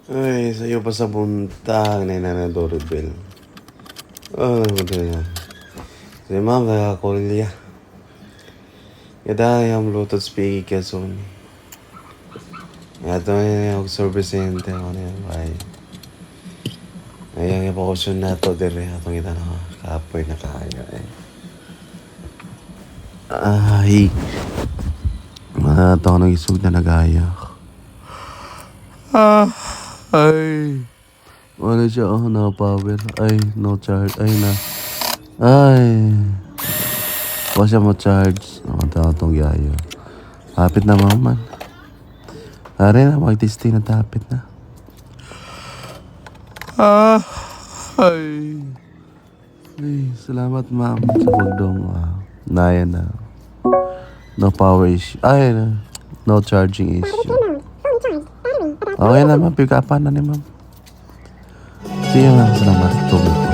Ay, sa'yo pa sa buntag na na doorbell. Oh, betul ya. Memang kaya kuliah. Yada yang bluetooth speaker Sony. Ya to yung service center ano yan, bay. Ayang ipokosyon na to dire atong ita na kapoy na kaya eh. Ay. Mga tao nang isog na nagaya. Ay. Wala siya, oh, no power. Ay, no charge. Ay, na. Ay. Wala siya mo charge. Mga tao itong yaya. Tapit na man. Ari na, mag-testing na tapit na. Ay. Ay, salamat ma'am sa pagdong naya na. No power issue. Ay, no charging issue. Okay na ma'am, pick upan na ni ma'am. Sige ma'am, salamat. Tubig.